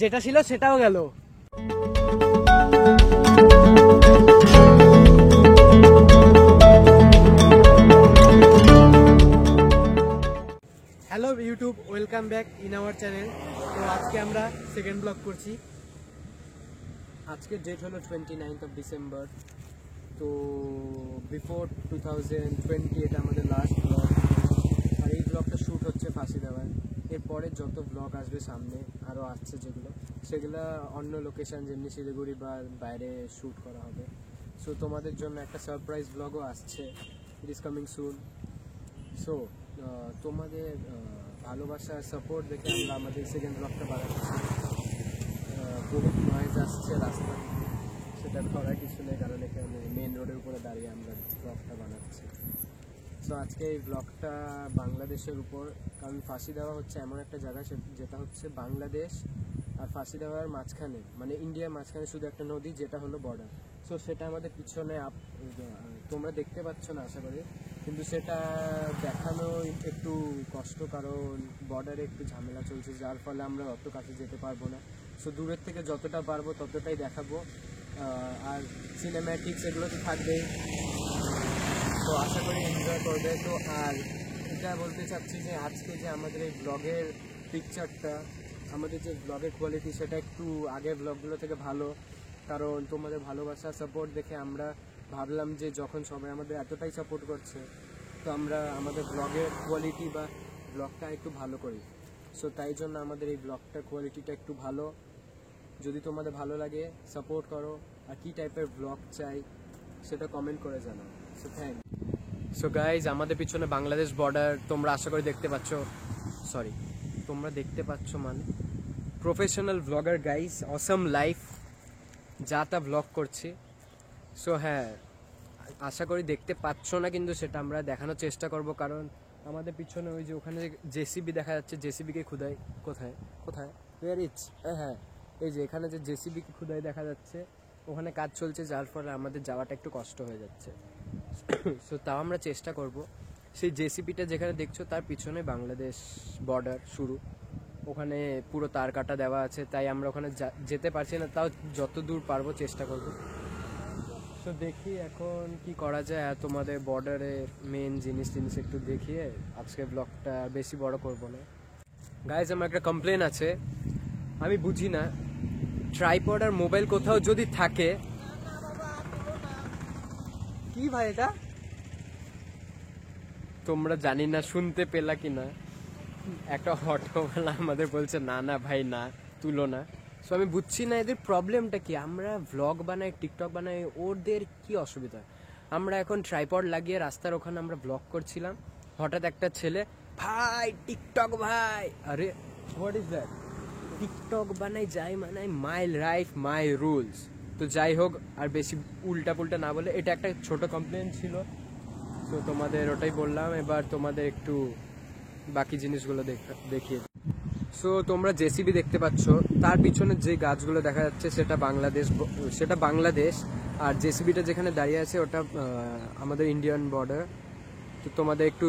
যেটা ছিল সেটাও গেল। Hello YouTube, welcome back in our channel. তো আজকে আমরা সেকেন্ড ব্লগ করছি। আজকের ডেট হলো 29th of December। তো বিফোর 2020 এটা আমাদের লাস্ট ব্লগ। আর এই ব্লগটা শ্যুট হচ্ছে ফাঁসি দেওয়ায়। এরপরে যত ব্লগ আসবে সামনে আরও আসছে যেগুলো, সেগুলো অন্য লোকেশান যেমনি শিলিগুড়ি বা বাইরে শ্যুট করা হবে। সো তোমাদের জন্য একটা সারপ্রাইজ ব্লগও আসছে, it is coming soon. So তোমাদের ভালোবাসার সাপোর্ট দেখে আমরা আমাদের সেকেন্ড ব্লগটা বানাচ্ছি। বহুত নয়েজ আসছে রাস্তা, সেটা করার কিছু নেই, কারণ এখানে মেন রোডের উপরে দাঁড়িয়ে আমরা ব্লগটা বানাচ্ছি। সো আজকে এই ব্লগটা বাংলাদেশের উপর, কারণ ফাঁসি দেওয়া হচ্ছে এমন একটা জায়গা যেটা হচ্ছে বাংলাদেশ আর ফাঁসি দেওয়ার মাঝখানে, মানে ইন্ডিয়ার মাঝখানে শুধু একটা নদী, যেটা হলো বর্ডার। সো সেটা আমাদের পিছনে তোমরা দেখতে পাচ্ছ না আশা করি, কিন্তু সেটা দেখানো একটু কষ্ট, কারণ বর্ডারে একটু ঝামেলা চলছে, যার ফলে আমরা অত কাছে যেতে পারবো না। সো দূরের থেকে যতটা পারবো ততটাই দেখাবো। আর সিনেম্যাটিক্স এগুলো তো থাকবেই, তো আশা করি এনজয় করবে। তো আর এটা বলতে চাচ্ছি যে আজকে যে আমাদের এই ব্লগের পিকচারটা, আমাদের যে ব্লগের কোয়ালিটি, সেটা একটু আগের ব্লগগুলো থেকে ভালো, কারণ তোমাদের ভালোবাসা সাপোর্ট দেখে আমরা ভাবলাম যে যখন সবাই আমাদের এতটাই সাপোর্ট করছে, তো আমরা আমাদের ব্লগের কোয়ালিটি বা ব্লগটা একটু ভালো করি। সো তাই জন্য আমাদের এই ব্লগটার কোয়ালিটিটা একটু ভালো। যদি তোমাদের ভালো লাগে সাপোর্ট করো, আর কী টাইপের ব্লগ চাই সেটা কমেন্ট করে জানাও। So thank. সো গাইজ, আমাদের পিছনে বাংলাদেশ বর্ডার তোমরা আশা করি দেখতে পাচ্ছ, তোমরা দেখতে পাচ্ছ, মানে professional blogger guys, awesome life, যা তা ব্লগ করছি। সো হ্যাঁ, আশা করি দেখতে পাচ্ছ না, কিন্তু সেটা আমরা দেখানোর চেষ্টা করব, কারণ আমাদের পিছনে ওই যে ওখানে জেসিবি দেখা যাচ্ছে, জেসিবিকে খুদাই কোথায় ওয়ার ইটস, হ্যাঁ এই যে এখানে যে জেসিবিকে খুদাই দেখা যাচ্ছে, ওখানে কাজ চলছে, যার ফলে আমাদের যাওয়াটা একটু কষ্ট হয়ে যাচ্ছে। সো তাও আমরা চেষ্টা করব। সেই জেসিবিটা যেখানে দেখছো তার পিছনে বাংলাদেশ বর্ডার শুরু, ওখানে পুরো তার কাটা দেওয়া আছে, তাই আমরা ওখানে যেতে পারছি না, তাও যত দূর পারবো চেষ্টা করব। তো দেখি এখন কি করা যায়। আর তোমাদের বর্ডারে মেন জিনিস একটু দেখিয়ে আজকে ব্লগটা বেশি বড় করব না। গাইজ, আমার একটা কমপ্লেন আছে, আমি বুঝি না, ট্রাইপড আর মোবাইল কোথাও যদি থাকে, কি ভাই এটা তোমরা জানি না শুনতে পেলা কি না, একটা অটোওয়ালা আমাদের বলছে না না ভাই না, তুলো না। সো আমি বুঝছি না এদের প্রবলেমটা কি। আমরা ভ্লগ বানাই, টিকটক বানাই, ওদের কি অসুবিধা। আমরা এখন ট্রাইপড লাগিয়ে রাস্তার ওখানে আমরা ব্লগ করছিলাম, হঠাৎ একটা ছেলে, ভাই টিকটক ভাই, আরে হোয়াট ইজ দ্যাট, টিকটক বানাই যাই মানাই, মাই লাইফ মাই রুলস। তো যাই হোক, আর বেশি উল্টা পুল্টা না বলে, এটা একটা ছোট কমপ্লেন ছিল। তো তোমাদের ওটাই বললাম, এবার তোমাদের একটু বাকি জিনিসগুলো দেখিয়ে। সো তোমরা জেসিবি দেখতে পাচ্ছ, তার পিছনে যে গাছগুলো দেখা যাচ্ছে সেটা বাংলাদেশ, আর জেসিবিটা যেখানে দাঁড়িয়ে আছে ওটা আমাদের ইন্ডিয়ান বর্ডার। তো তোমাদের একটু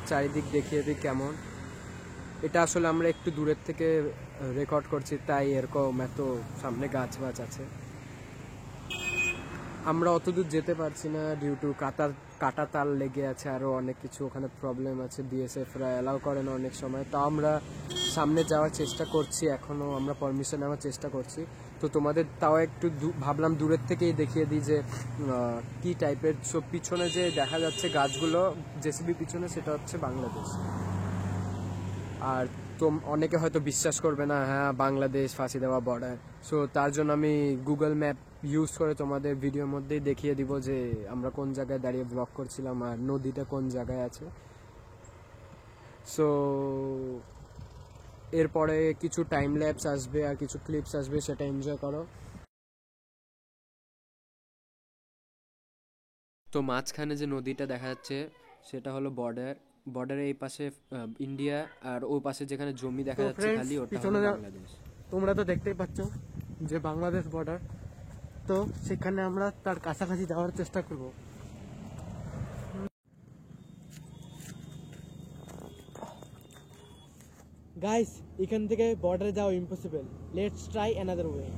চারিদিক দেখিয়ে দিই কেমন। এটা আসলে আমরা একটু দূরের থেকে রেকর্ড করছি, তাই এরকম এত সামনে গাছ আছে। আমরা অত দূর যেতে পারছি না ডিউ টু কাটা তাল লেগে আছে, আরও অনেক কিছু ওখানে প্রবলেম আছে, বিএসএফরা অ্যালাউ করে না অনেক সময়। তো আমরা সামনে যাওয়ার চেষ্টা করছি, এখনও আমরা পারমিশন নেওয়ার চেষ্টা করছি। তো তোমাদের তাও একটু ভাবলাম দূরের থেকেই দেখিয়ে দিই যে কী টাইপের। সব পিছনে যে দেখা যাচ্ছে গাছগুলো জেসিবি পিছনে, সেটা হচ্ছে বাংলাদেশ। আর অনেকে হয়তো বিশ্বাস করবে না, হ্যাঁ বাংলাদেশ ফাঁসি দেওয়া বর্ডার। সো তার জন্য আমি গুগল ম্যাপ ইউজ করে তোমাদের ভিডিওর মধ্যেই দেখিয়ে দিব যে আমরা কোন জায়গায় দাঁড়িয়ে ব্লগ করছিলাম আর নদীটা কোন জায়গায় আছে। সো এরপরে কিছু টাইম ল্যাপস আসবে আর কিছু ক্লিপস আসবে, সেটা এনজয় করো। তো মাঝখানে যে নদীটা দেখা যাচ্ছে সেটা হলো বর্ডারের এই পাশে ইন্ডিয়া, আর ওই পাশে যেখানে জমি দেখা যাচ্ছে খালি, ওটা হলো বাংলাদেশ। তোমরা তো দেখতেই পাচ্ছ যে বাংলাদেশ বর্ডার, তো সেখানে আমরা তার কাছাকাছি যাওয়ার চেষ্টা করব। গাইস এখান থেকে বর্ডারে যাওয়া impossible, let's try another way.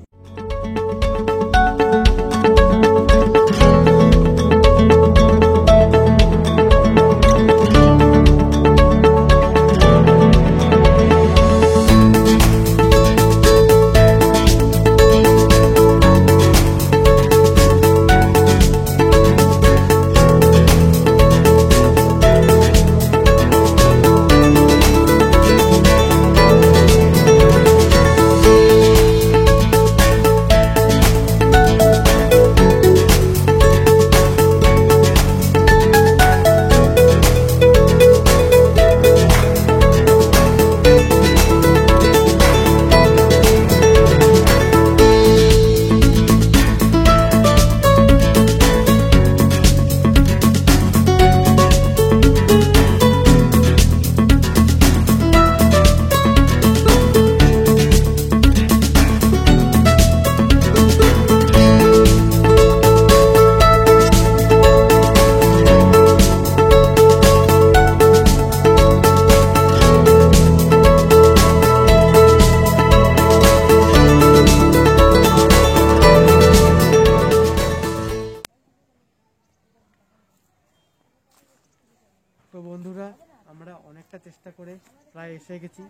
তো বন্ধুরা আমরা অনেকটা চেষ্টা করে প্রায় এসে গেছি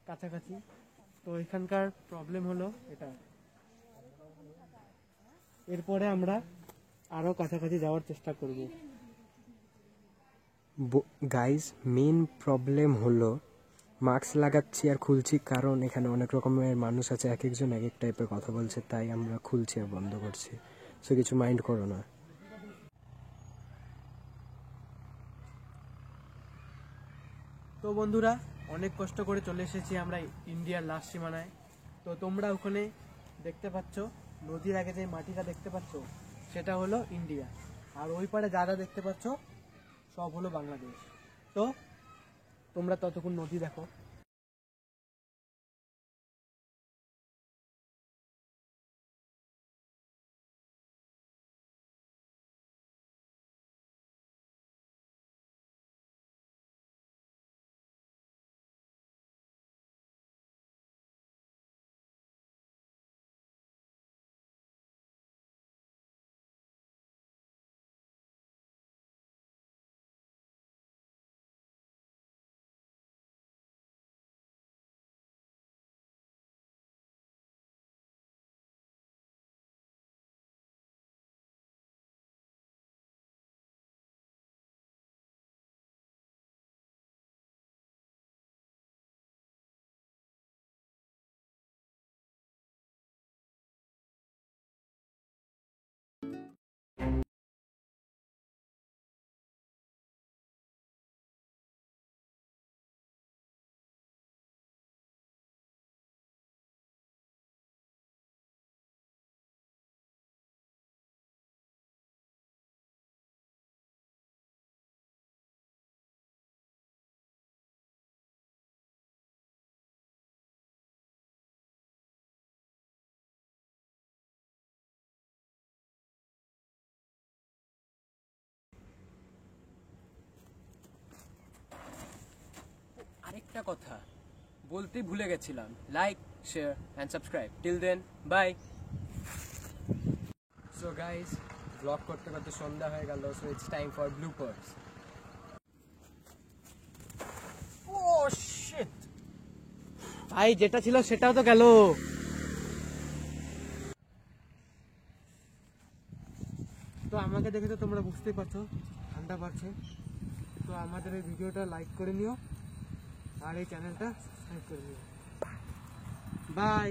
কাছাকাছি। তো এখানকার প্রবলেম হলো এটা, এরপরে আমরা আরো কাছাকাছি যাওয়ার চেষ্টা করব। গাইস মেন প্রবলেম হলো মাস্ক লাগাচ্ছি আর খুলছি, কারণ এখানে অনেক রকমের মানুষ আছে, এক একজন এক এক টাইপের কথা বলছে, তাই আমরা খুলছি আর বন্ধ করছি। সো কিছু মাইন্ড করো না। তো বন্ধুরা অনেক কষ্ট করে চলে এসেছি আমরা ইন্ডিয়ার লাস্ট সীমানায়। তো তোমরা ওখানে দেখতে পাচ্ছ নদীর আগে যে মাটিটা দেখতে পাচ্ছ সেটা হলো ইন্ডিয়া, আর ওই পারে যা যা দেখতে পাচ্ছ সব হলো বাংলাদেশ। তো তোমরা ততক্ষণ নদী দেখো। আরেকটা কথা বলতে ভুলে গেছিলাম, like share and subscribe. Till then bye. So guys vlog করতে করতে সন্ধ্যা হয়ে গেল, so it's time for bloopers. Oh shit ভাই যেটা ছিল সেটাও তো গেল। তো আমাকে দেখে তো তোমরা বুঝতেই পারছো ঠান্ডা পাচ্ছে। তো আমাদের এই ভিডিওটা লাইক করে নিও আর এই চ্যানেলটা সাবস্ক্রাইব করে নিও। বাই।